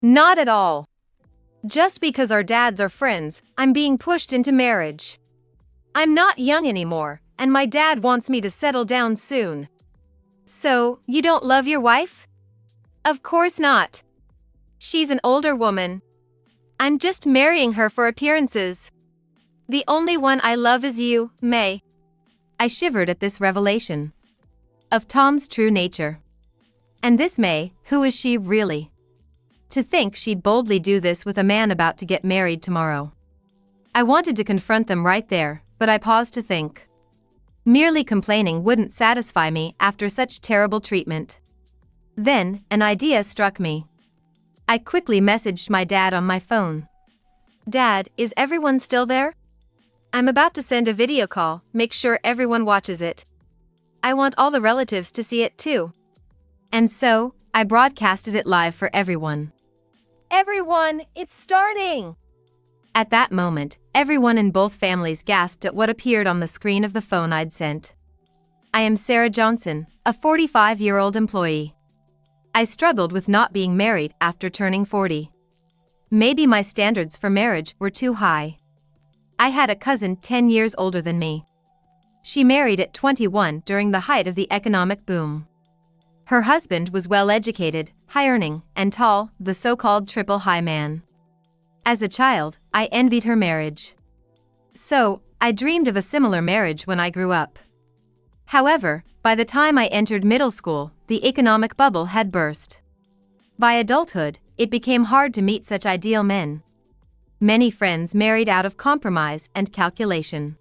Not at all. Just because our dads are friends, I'm being pushed into marriage. I'm not young anymore, and my dad wants me to settle down soon. So, you don't love your wife? Of course not. She's an older woman. I'm just marrying her for appearances. The only one I love is you, May. I shivered at this revelation of Tom's true nature. And this May, who is she really? To think she'd boldly do this with a man about to get married tomorrow. I wanted to confront them right there, but I paused to think. Merely complaining wouldn't satisfy me after such terrible treatment. Then, an idea struck me. I quickly messaged my dad on my phone. Dad, is everyone still there? I'm about to send a video call, make sure everyone watches it. I want all the relatives to see it too. And so, I broadcasted it live for everyone. Everyone, it's starting! At that moment, everyone in both families gasped at what appeared on the screen of the phone I'd sent. I am Sarah Johnson, a 45-year-old employee. I struggled with not being married after turning 40. Maybe my standards for marriage were too high. I had a cousin 10 years older than me. She married at 21 during the height of the economic boom. Her husband was well-educated, high-earning, and tall, the so-called triple high man. As a child, I envied her marriage. So, I dreamed of a similar marriage when I grew up. However, by the time I entered middle school, the economic bubble had burst. By adulthood, it became hard to meet such ideal men. Many friends married out of compromise and calculation.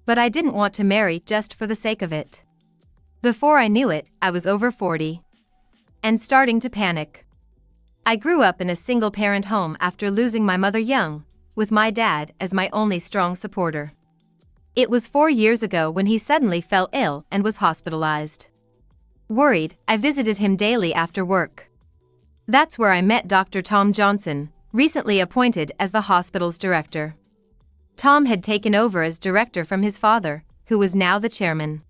But I didn't want to marry just for the sake of it. Before I knew it, I was over 40. And starting to panic. I grew up in a single-parent home after losing my mother young, with my dad as my only strong supporter. It was 4 years ago when he suddenly fell ill and was hospitalized. Worried, I visited him daily after work. That's where I met Dr. Tom Johnson, recently appointed as the hospital's director. Tom had taken over as director from his father, who was now the chairman.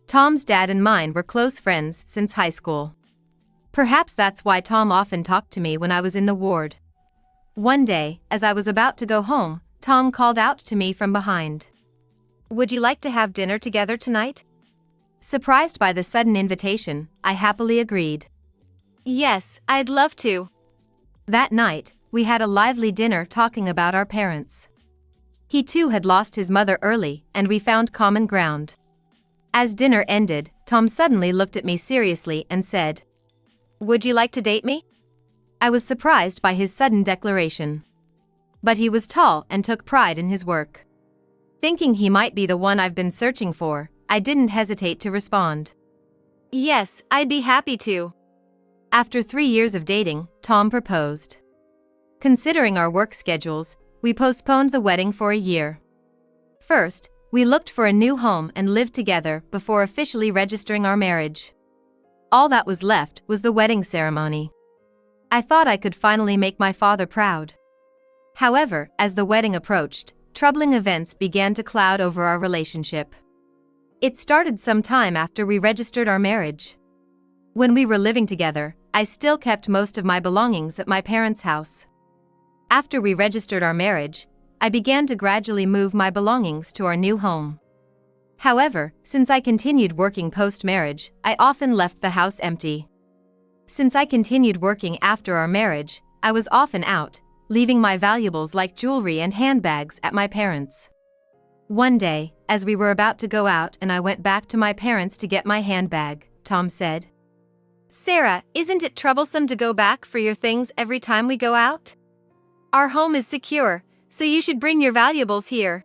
Tom's dad and mine were close friends since high school. Perhaps that's why Tom often talked to me when I was in the ward. One day, as I was about to go home, Tom called out to me from behind. Would you like to have dinner together tonight? Surprised by the sudden invitation, I happily agreed. Yes, I'd love to. That night, we had a lively dinner talking about our parents. He too had lost his mother early, and we found common ground. As dinner ended, Tom suddenly looked at me seriously and said, Would you like to date me? I was surprised by his sudden declaration. But he was tall and took pride in his work. Thinking he might be the one I've been searching for, I didn't hesitate to respond. Yes, I'd be happy to. After 3 years of dating, Tom proposed. Considering our work schedules, we postponed the wedding for a year. First, we looked for a new home and lived together before officially registering our marriage. All that was left was the wedding ceremony. I thought I could finally make my father proud. However, as the wedding approached, troubling events began to cloud over our relationship. It started some time after we registered our marriage. When we were living together, I still kept most of my belongings at my parents' house. After we registered our marriage, I began to gradually move my belongings to our new home. However, since I continued working post-marriage, I often left the house empty. Since I continued working after our marriage, I was often out, leaving my valuables like jewelry and handbags at my parents'. One day, as we were about to go out and I went back to my parents to get my handbag, Tom said, Sarah, isn't it troublesome to go back for your things every time we go out? Our home is secure, so you should bring your valuables here.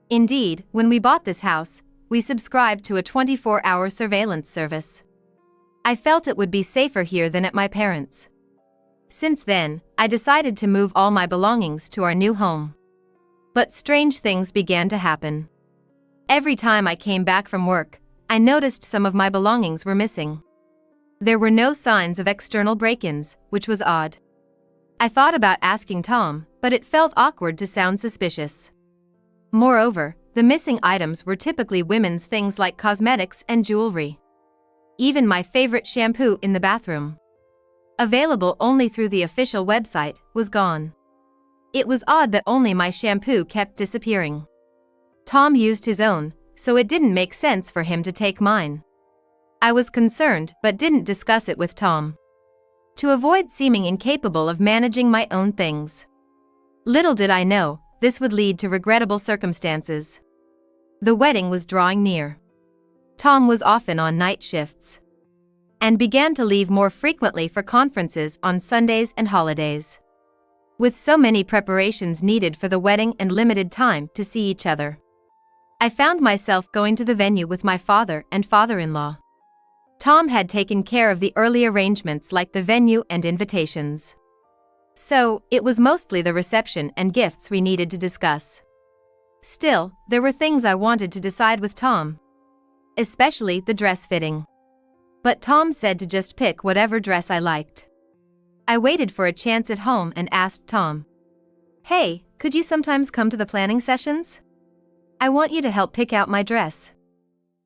Indeed, when we bought this house, we subscribed to a 24-hour surveillance service. I felt it would be safer here than at my parents'. Since then, I decided to move all my belongings to our new home. But strange things began to happen. Every time I came back from work, I noticed some of my belongings were missing. There were no signs of external break-ins, which was odd. I thought about asking Tom, but it felt awkward to sound suspicious. Moreover, the missing items were typically women's things like cosmetics and jewelry. Even my favorite shampoo in the bathroom. available only through the official website, was gone. It was odd that only my shampoo kept disappearing. Tom used his own, so it didn't make sense for him to take mine. I was concerned but didn't discuss it with Tom, to avoid seeming incapable of managing my own things. Little did I know, this would lead to regrettable circumstances. The wedding was drawing near. Tom was often on night shifts and began to leave more frequently for conferences on Sundays and holidays. With so many preparations needed for the wedding and limited time to see each other, I found myself going to the venue with my father and father-in-law. Tom had taken care of the early arrangements like the venue and invitations. So, it was mostly the reception and gifts we needed to discuss. Still, there were things I wanted to decide with Tom, especially the dress fitting. But Tom said to just pick whatever dress I liked. I waited for a chance at home and asked Tom, "Hey, could you sometimes come to the planning sessions? I want you to help pick out my dress.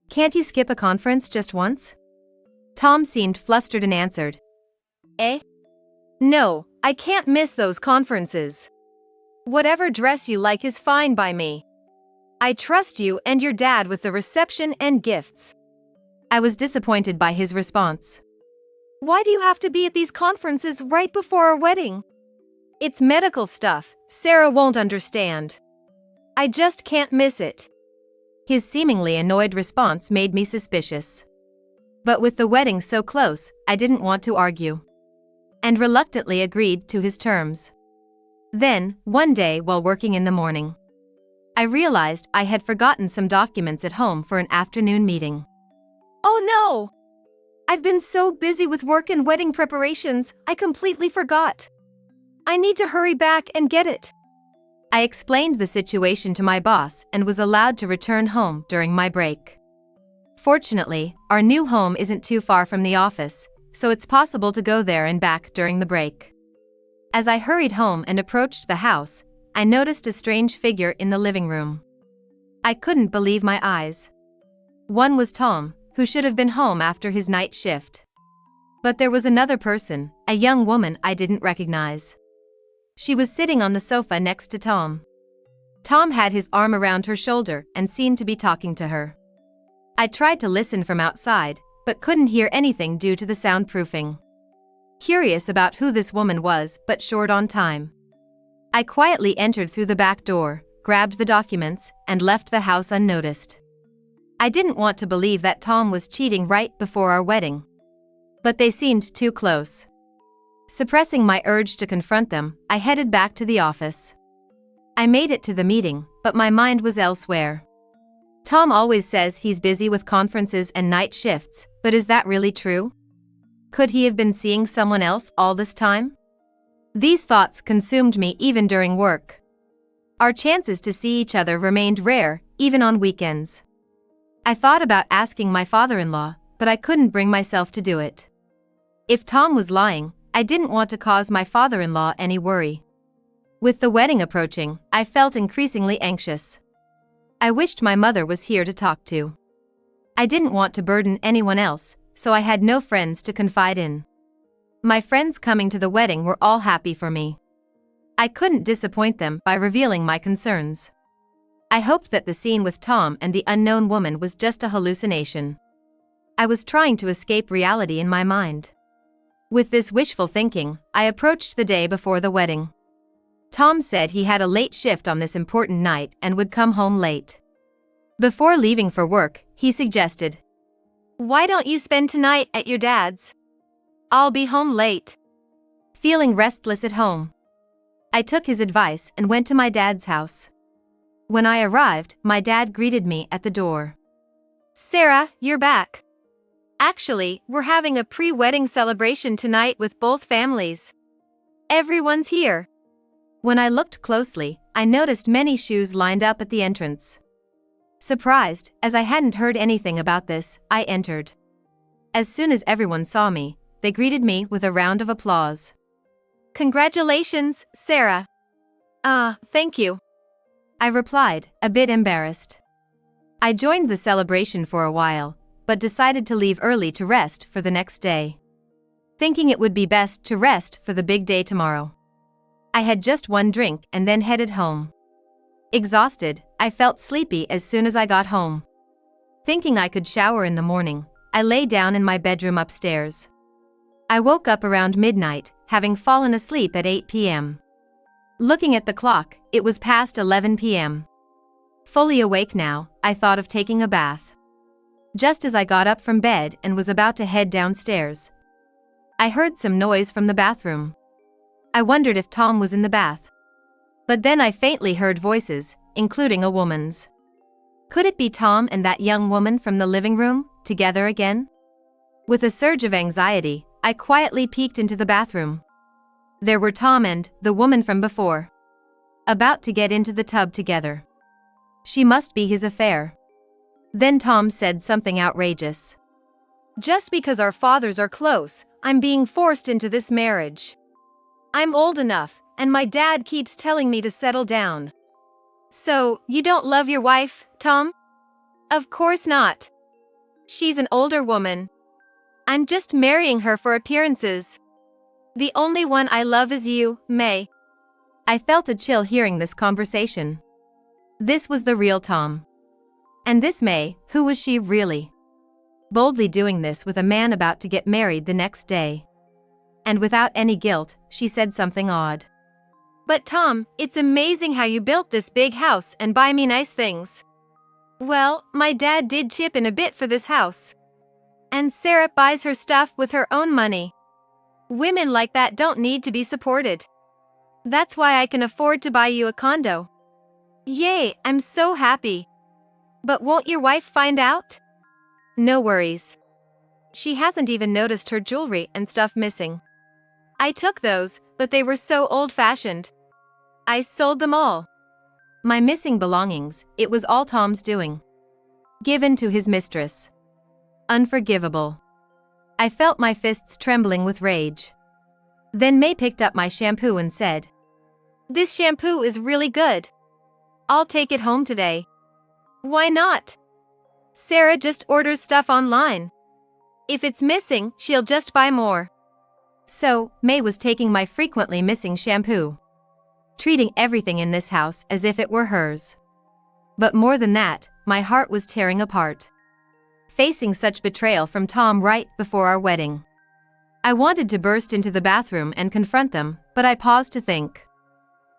Can't you skip a conference just once?" Tom seemed flustered and answered, "Eh? No, I can't miss those conferences. Whatever dress you like is fine by me. I trust you and your dad with the reception and gifts." I was disappointed by his response. "Why do you have to be at these conferences right before our wedding? It's medical stuff, Sarah won't understand. I just can't miss it." His seemingly annoyed response made me suspicious. But with the wedding so close, I didn't want to argue, and reluctantly agreed to his terms. Then, one day while working in the morning, I realized I had forgotten some documents at home for an afternoon meeting. "Oh no! I've been so busy with work and wedding preparations, I completely forgot. I need to hurry back and get it." I explained the situation to my boss and was allowed to return home during my break. Fortunately, our new home isn't too far from the office, so it's possible to go there and back during the break. As I hurried home and approached the house, I noticed a strange figure in the living room. I couldn't believe my eyes. One was Tom, who should have been home after his night shift. But there was another person, a young woman I didn't recognize. She was sitting on the sofa next to Tom. Tom had his arm around her shoulder and seemed to be talking to her. I tried to listen from outside, but couldn't hear anything due to the soundproofing. Curious about who this woman was, but short on time, I quietly entered through the back door, grabbed the documents, and left the house unnoticed. I didn't want to believe that Tom was cheating right before our wedding, but they seemed too close. Suppressing my urge to confront them, I headed back to the office. I made it to the meeting, but my mind was elsewhere. Tom always says he's busy with conferences and night shifts, but is that really true? Could he have been seeing someone else all this time? These thoughts consumed me even during work. Our chances to see each other remained rare, even on weekends. I thought about asking my father-in-law, but I couldn't bring myself to do it. If Tom was lying, I didn't want to cause my father-in-law any worry. With the wedding approaching, I felt increasingly anxious. I wished my mother was here to talk to. I didn't want to burden anyone else, so I had no friends to confide in. My friends coming to the wedding were all happy for me. I couldn't disappoint them by revealing my concerns. I hoped that the scene with Tom and the unknown woman was just a hallucination. I was trying to escape reality in my mind. With this wishful thinking, I approached the day before the wedding. Tom said he had a late shift on this important night and would come home late. Before leaving for work, he suggested, "Why don't you spend tonight at your dad's? I'll be home late." Feeling restless at home, I took his advice and went to my dad's house. When I arrived, my dad greeted me at the door. "Sarah, you're back. Actually, we're having a pre-wedding celebration tonight with both families. Everyone's here." When I looked closely, I noticed many shoes lined up at the entrance. Surprised, as I hadn't heard anything about this, I entered. As soon as everyone saw me, they greeted me with a round of applause. "Congratulations, Sarah." Thank you," I replied, a bit embarrassed. I joined the celebration for a while, but decided to leave early to rest for the next day. thinking it would be best to rest for the big day tomorrow. I had just one drink and then headed home. Exhausted, I felt sleepy as soon as I got home. Thinking I could shower in the morning, I lay down in my bedroom upstairs. I woke up around midnight, having fallen asleep at 8 p.m. Looking at the clock, it was past 11 p.m. Fully awake now, I thought of taking a bath. Just as I got up from bed and was about to head downstairs, I heard some noise from the bathroom. I wondered if Tom was in the bath. But then I faintly heard voices, including a woman's. Could it be Tom and that young woman from the living room, together again? With a surge of anxiety, I quietly peeked into the bathroom. There were Tom and the woman from before, about to get into the tub together. She must be his affair. Then Tom said something outrageous. "Just because our fathers are close, I'm being forced into this marriage. I'm old enough, and my dad keeps telling me to settle down." "So, you don't love your wife, Tom?" "Of course not. She's an older woman. I'm just marrying her for appearances. The only one I love is you, May." I felt a chill hearing this conversation. This was the real Tom. And this May, who was she really? Boldly doing this with a man about to get married the next day. And without any guilt, she said something odd. "But Tom, it's amazing how you built this big house and buy me nice things." "Well, my dad did chip in a bit for this house. And Sarah buys her stuff with her own money. Women like that don't need to be supported. That's why I can afford to buy you a condo." "Yay, I'm so happy. But won't your wife find out?" "No worries. She hasn't even noticed her jewelry and stuff missing. I took those, but they were so old-fashioned. I sold them all." My missing belongings, it was all Tom's doing. Given to his mistress. Unforgivable. I felt my fists trembling with rage. Then May picked up my shampoo and said, "This shampoo is really good. I'll take it home today." "Why not? Sarah just orders stuff online. If it's missing, she'll just buy more." So, May was taking my frequently missing shampoo. Treating everything in this house as if it were hers. But more than that, my heart was tearing apart. Facing such betrayal from Tom right before our wedding. I wanted to burst into the bathroom and confront them, but I paused to think.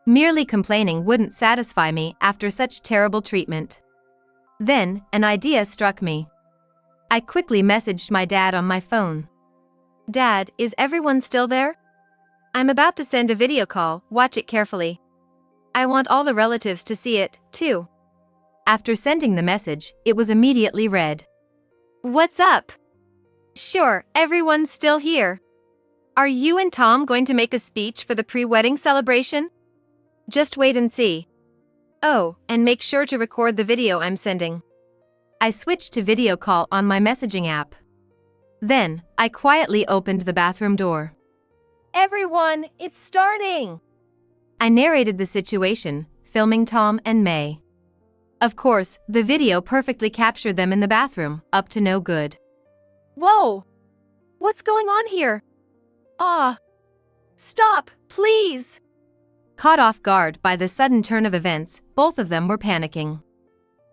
Merely complaining wouldn't satisfy me after such terrible treatment. Then, an idea struck me. I quickly messaged my dad on my phone. "Dad, is everyone still there? I'm about to send a video call, watch it carefully. I want all the relatives to see it, too." After sending the message, it was immediately read. "What's up? Sure, everyone's still here. Are you and Tom going to make a speech for the pre-wedding celebration? Just wait and see. Oh, and make sure to record the video I'm sending." I switched to video call on my messaging app. Then, I quietly opened the bathroom door. "Everyone, it's starting!" I narrated the situation, filming Tom and May. Of course, the video perfectly captured them in the bathroom, up to no good. "Whoa! What's going on here? Stop, please!" Caught off guard by the sudden turn of events, both of them were panicking.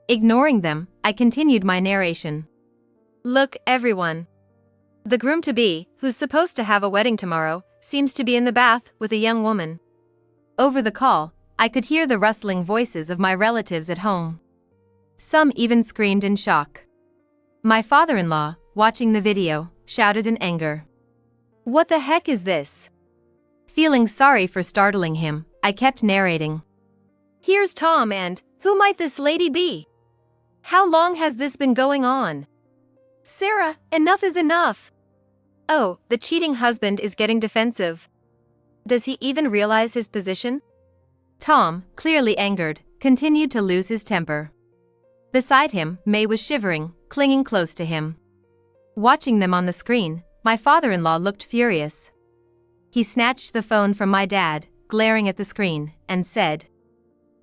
Ignoring them, I continued my narration. "Look, everyone. The groom-to-be, who's supposed to have a wedding tomorrow, seems to be in the bath with a young woman." Over the call, I could hear the rustling voices of my relatives at home. Some even screamed in shock. My father-in-law, watching the video, shouted in anger. "What the heck is this?" Feeling sorry for startling him, I kept narrating. "Here's Tom and, who might this lady be? How long has this been going on? Sarah, enough is enough." Oh, the cheating husband is getting defensive. Does he even realize his position? Tom, clearly angered, continued to lose his temper. Beside him, May was shivering, clinging close to him. Watching them on the screen, my father-in-law looked furious. He snatched the phone from my dad, glaring at the screen, and said,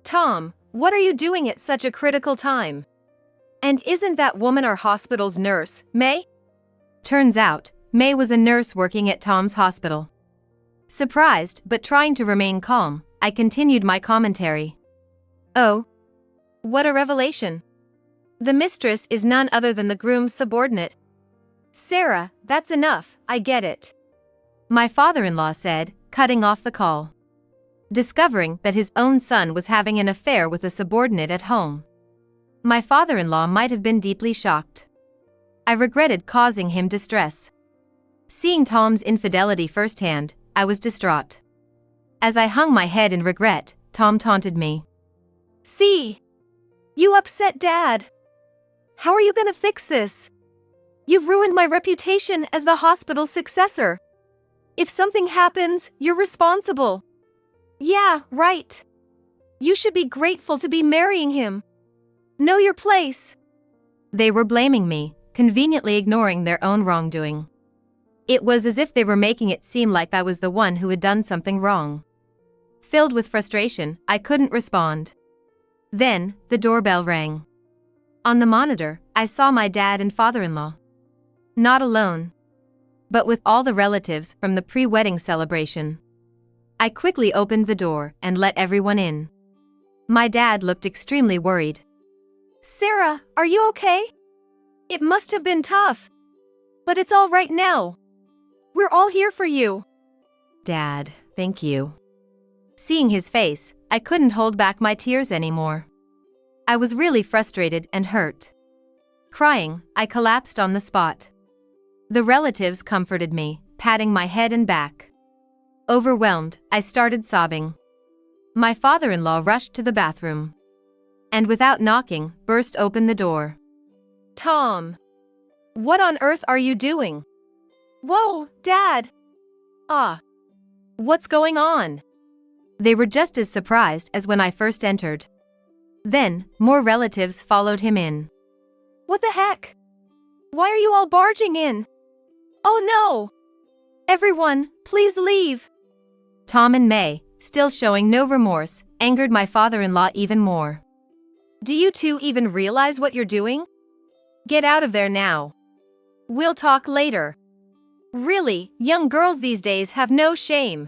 "Tom, what are you doing at such a critical time? And isn't that woman our hospital's nurse, May?" Turns out, May was a nurse working at Tom's hospital. Surprised but trying to remain calm, I continued my commentary. Oh. What a revelation. The mistress is none other than the groom's subordinate. Sarah, that's enough, I get it. My father-in-law said, cutting off the call. Discovering that his own son was having an affair with a subordinate at home. My father-in-law might have been deeply shocked. I regretted causing him distress. Seeing Tom's infidelity firsthand, I was distraught. As I hung my head in regret, Tom taunted me. See? You upset Dad. How are you gonna fix this? You've ruined my reputation as the hospital's successor. If something happens, you're responsible. Yeah, right. You should be grateful to be marrying him. Know your place. They were blaming me, conveniently ignoring their own wrongdoing. It was as if they were making it seem like I was the one who had done something wrong. Filled with frustration, I couldn't respond. Then, the doorbell rang. On the monitor, I saw my dad and father-in-law. Not alone, but with all the relatives from the pre-wedding celebration. I quickly opened the door and let everyone in. My dad looked extremely worried. Sarah, are you okay? It must have been tough. But it's all right now. We're all here for you. Dad, thank you. Seeing his face, I couldn't hold back my tears anymore. I was really frustrated and hurt. Crying, I collapsed on the spot. The relatives comforted me, patting my head and back. Overwhelmed, I started sobbing. My father-in-law rushed to the bathroom. And without knocking, burst open the door. Tom! What on earth are you doing? Whoa, Dad! Ah! What's going on? They were just as surprised as when I first entered. Then, more relatives followed him in. What the heck? Why are you all barging in? Oh no! Everyone, please leave! Tom and May, still showing no remorse, angered my father-in-law even more. Do you two even realize what you're doing? Get out of there now. We'll talk later. Really, young girls these days have no shame.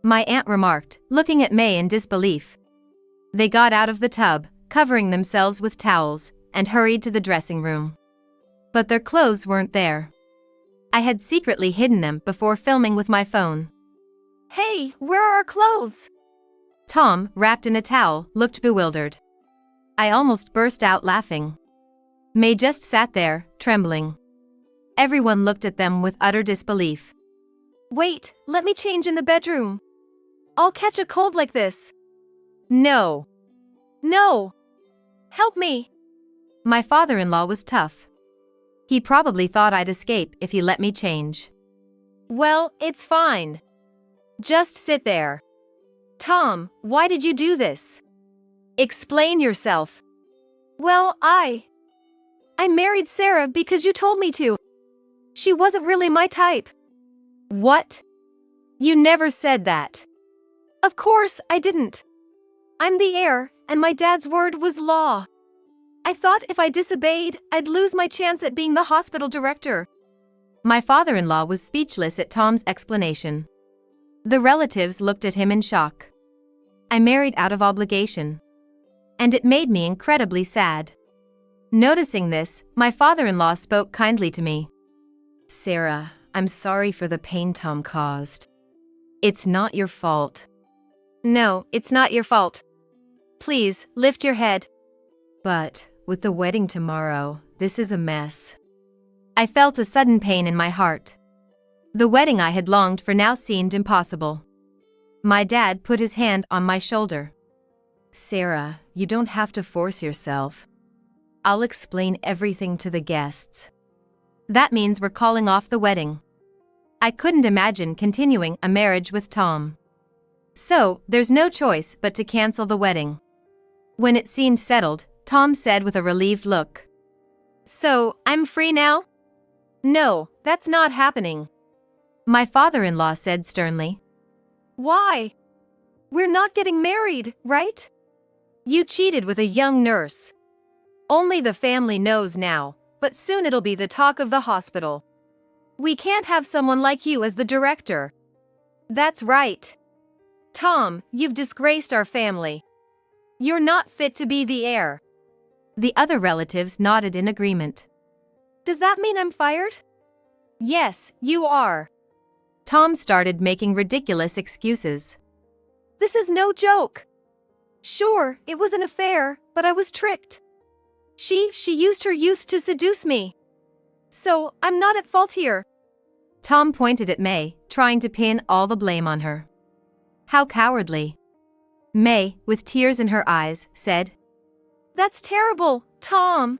My aunt remarked, looking at May in disbelief. They got out of the tub, covering themselves with towels, and hurried to the dressing room. But their clothes weren't there. I had secretly hidden them before filming with my phone. Hey, where are our clothes? Tom, wrapped in a towel, looked bewildered. I almost burst out laughing. May just sat there, trembling. Everyone looked at them with utter disbelief. Wait, let me change in the bedroom. I'll catch a cold like this. No. No. Help me. My father-in-law was tough. He probably thought I'd escape if he let me change. Well, it's fine. Just sit there. Tom, why did you do this? Explain yourself. Well, I married Sarah because you told me to. She wasn't really my type. What? You never said that. Of course I didn't. I'm the heir, and my dad's word was law. I thought if I disobeyed, I'd lose my chance at being the hospital director. My father-in-law was speechless at Tom's explanation. The relatives looked at him in shock. I married out of obligation. And it made me incredibly sad. Noticing this, my father-in-law spoke kindly to me. Sarah, I'm sorry for the pain Tom caused. It's not your fault. No, it's not your fault. Please, lift your head. But, with the wedding tomorrow, this is a mess. I felt a sudden pain in my heart. The wedding I had longed for now seemed impossible. My dad put his hand on my shoulder. Sarah, you don't have to force yourself. I'll explain everything to the guests. That means we're calling off the wedding. I couldn't imagine continuing a marriage with Tom. So, there's no choice but to cancel the wedding. When it seemed settled, Tom said with a relieved look. So, I'm free now? No, that's not happening. My father-in-law said sternly. Why? We're not getting married, right? You cheated with a young nurse. Only the family knows now, but soon it'll be the talk of the hospital. We can't have someone like you as the director. That's right. Tom, you've disgraced our family. You're not fit to be the heir. The other relatives nodded in agreement. Does that mean I'm fired? Yes, you are. Tom started making ridiculous excuses. This is no joke. Sure, it was an affair, but I was tricked. She used her youth to seduce me. So, I'm not at fault here. Tom pointed at May, trying to pin all the blame on her. How cowardly. May, with tears in her eyes, said, That's terrible, Tom.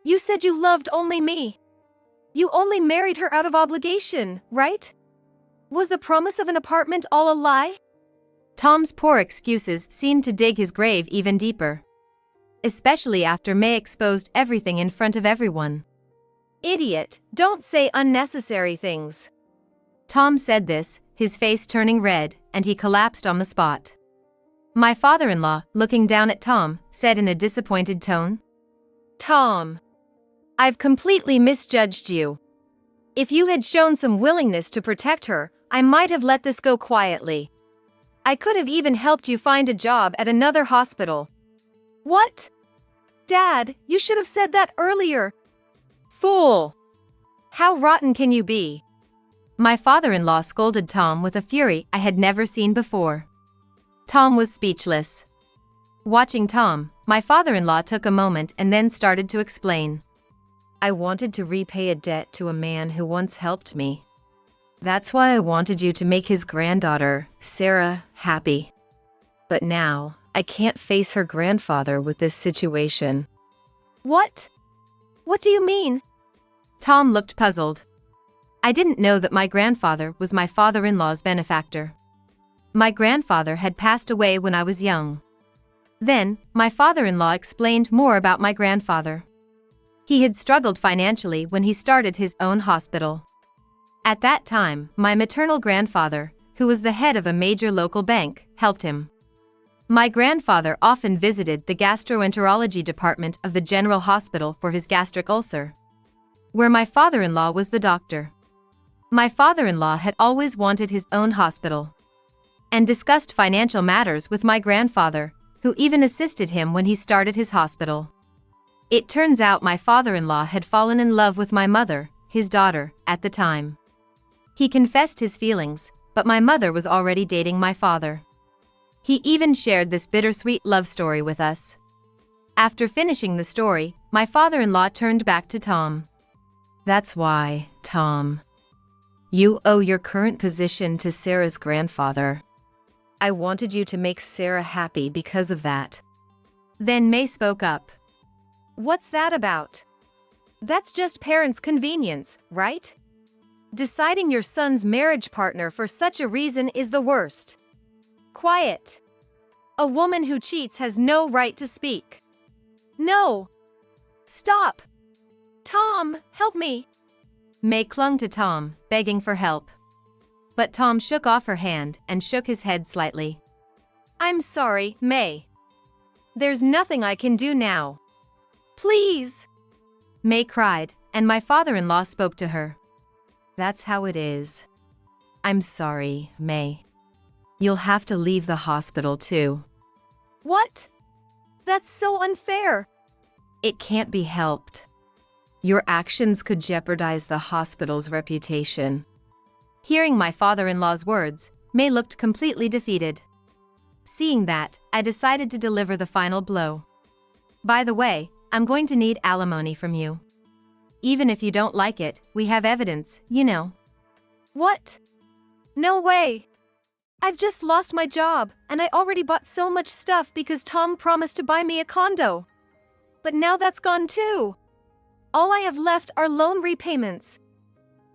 You said you loved only me. You only married her out of obligation, right? Was the promise of an apartment all a lie? Tom's poor excuses seemed to dig his grave even deeper. Especially after May exposed everything in front of everyone. Idiot, don't say unnecessary things. Tom said this, his face turning red, and he collapsed on the spot. My father-in-law, looking down at Tom, said in a disappointed tone, Tom, I've completely misjudged you. If you had shown some willingness to protect her, I might have let this go quietly. I could have even helped you find a job at another hospital. What? Dad, you should have said that earlier. Fool! How rotten can you be? My father-in-law scolded Tom with a fury I had never seen before. Tom was speechless. Watching Tom, my father-in-law took a moment and then started to explain. I wanted to repay a debt to a man who once helped me. That's why I wanted you to make his granddaughter, Sarah, happy. But now, I can't face her grandfather with this situation. What? What do you mean? Tom looked puzzled. I didn't know that my grandfather was my father-in-law's benefactor. My grandfather had passed away when I was young. Then, my father-in-law explained more about my grandfather. He had struggled financially when he started his own hospital. At that time, my maternal grandfather, who was the head of a major local bank, helped him. My grandfather often visited the gastroenterology department of the general hospital for his gastric ulcer, where my father-in-law was the doctor. My father-in-law had always wanted his own hospital and discussed financial matters with my grandfather, who even assisted him when he started his hospital. It turns out my father-in-law had fallen in love with my mother, his daughter, at the time. He confessed his feelings, but my mother was already dating my father. He even shared this bittersweet love story with us. After finishing the story, my father-in-law turned back to Tom. That's why, Tom. You owe your current position to Sarah's grandfather. I wanted you to make Sarah happy because of that. Then May spoke up. What's that about? That's just parents' convenience, right? Deciding your son's marriage partner for such a reason is the worst. Quiet. A woman who cheats has no right to speak. No. Stop. Tom, help me. May clung to Tom, begging for help. But Tom shook off her hand and shook his head slightly. I'm sorry, May. There's nothing I can do now. Please. May cried, and my father-in-law spoke to her. That's how it is. I'm sorry, May. You'll have to leave the hospital too. What? That's so unfair. It can't be helped. Your actions could jeopardize the hospital's reputation. Hearing my father-in-law's words, May looked completely defeated. Seeing that, I decided to deliver the final blow. By the way, I'm going to need alimony from you. Even if you don't like it, we have evidence, you know. What? No way. I've just lost my job, and I already bought so much stuff because Tom promised to buy me a condo. But now that's gone too. All I have left are loan repayments.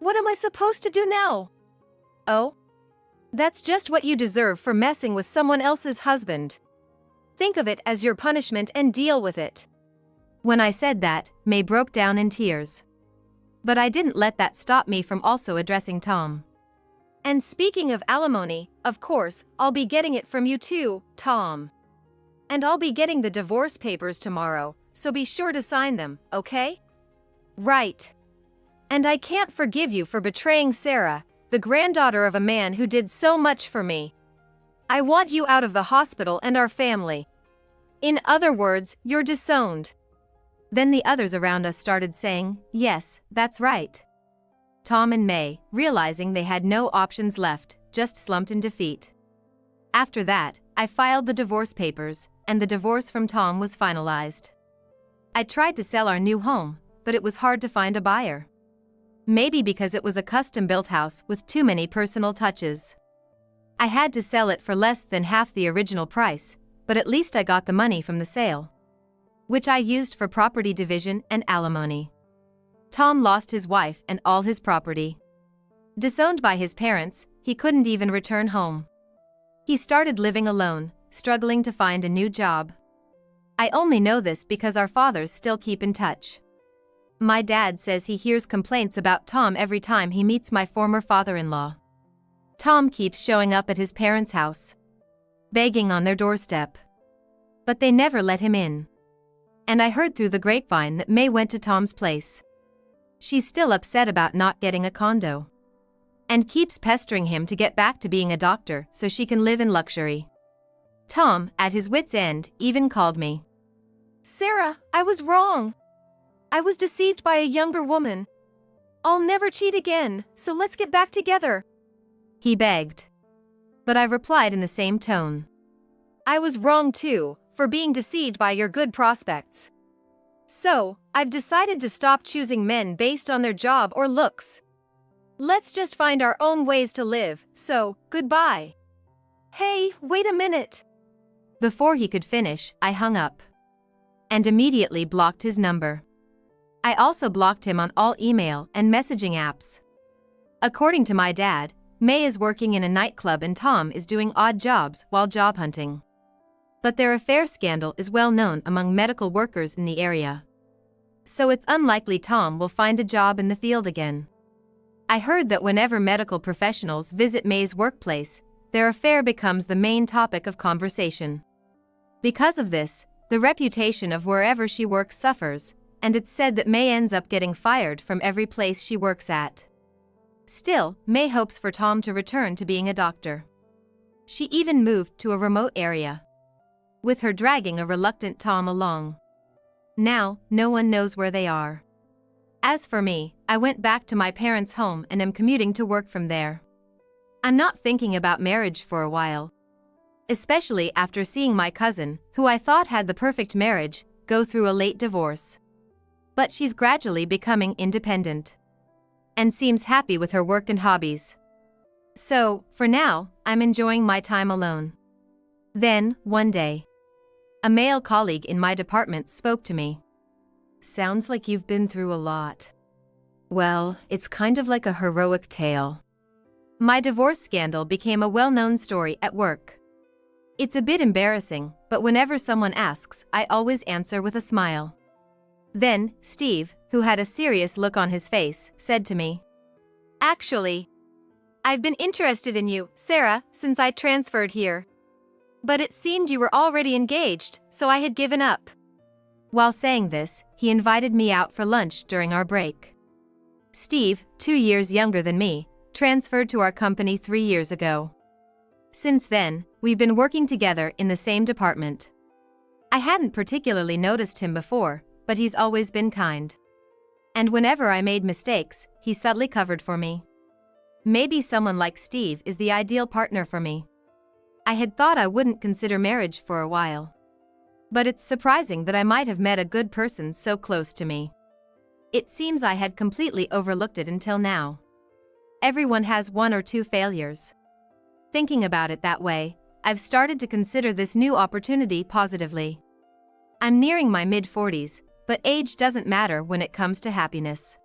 What am I supposed to do now? Oh? That's just what you deserve for messing with someone else's husband. Think of it as your punishment and deal with it. When I said that, May broke down in tears. But I didn't let that stop me from also addressing Tom. And speaking of alimony, of course, I'll be getting it from you too, Tom. And I'll be getting the divorce papers tomorrow, so be sure to sign them, okay? Right. And I can't forgive you for betraying Sarah, the granddaughter of a man who did so much for me. I want you out of the hospital and our family. In other words, you're disowned." Then the others around us started saying, "Yes, that's right." Tom and May, realizing they had no options left, just slumped in defeat. After that, I filed the divorce papers, and the divorce from Tom was finalized. I tried to sell our new home, but it was hard to find a buyer. Maybe because it was a custom-built house with too many personal touches. I had to sell it for less than half the original price, but at least I got the money from the sale, which I used for property division and alimony. Tom lost his wife and all his property. Disowned by his parents, he couldn't even return home. He started living alone, struggling to find a new job. I only know this because our fathers still keep in touch. My dad says he hears complaints about Tom every time he meets my former father-in-law. Tom keeps showing up at his parents' house, begging on their doorstep. But they never let him in. And I heard through the grapevine that May went to Tom's place. She's still upset about not getting a condo, and keeps pestering him to get back to being a doctor so she can live in luxury. Tom, at his wit's end, even called me. "Sarah, I was wrong. I was deceived by a younger woman. I'll never cheat again, so let's get back together," he begged. But I replied in the same tone. "I was wrong too, for being deceived by your good prospects. So, I've decided to stop choosing men based on their job or looks. Let's just find our own ways to live, so, goodbye." "Hey, wait a minute." Before he could finish, I hung up. And immediately blocked his number. I also blocked him on all email and messaging apps. According to my dad, May is working in a nightclub and Tom is doing odd jobs while job hunting. But their affair scandal is well known among medical workers in the area. So it's unlikely Tom will find a job in the field again. I heard that whenever medical professionals visit May's workplace, their affair becomes the main topic of conversation. Because of this, the reputation of wherever she works suffers, and it's said that May ends up getting fired from every place she works at. Still, May hopes for Tom to return to being a doctor. She even moved to a remote area, with her dragging a reluctant Tom along. Now, no one knows where they are. As for me, I went back to my parents' home and am commuting to work from there. I'm not thinking about marriage for a while, especially after seeing my cousin, who I thought had the perfect marriage, go through a late divorce. But she's gradually becoming independent, and seems happy with her work and hobbies. So, for now, I'm enjoying my time alone. Then, one day, a male colleague in my department spoke to me. "Sounds like you've been through a lot." Well, it's kind of like a heroic tale. My divorce scandal became a well-known story at work. It's a bit embarrassing, but whenever someone asks, I always answer with a smile. Then, Steve, who had a serious look on his face, said to me, "Actually, I've been interested in you, Sarah, since I transferred here. But it seemed you were already engaged, so I had given up." While saying this, he invited me out for lunch during our break. Steve, 2 years younger than me, transferred to our company 3 years ago. Since then, we've been working together in the same department. I hadn't particularly noticed him before, but he's always been kind. And whenever I made mistakes, he subtly covered for me. Maybe someone like Steve is the ideal partner for me. I had thought I wouldn't consider marriage for a while. But it's surprising that I might have met a good person so close to me. It seems I had completely overlooked it until now. Everyone has 1 or 2 failures. Thinking about it that way, I've started to consider this new opportunity positively. I'm nearing my mid-40s, but age doesn't matter when it comes to happiness.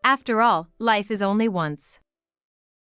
After all, life is only once.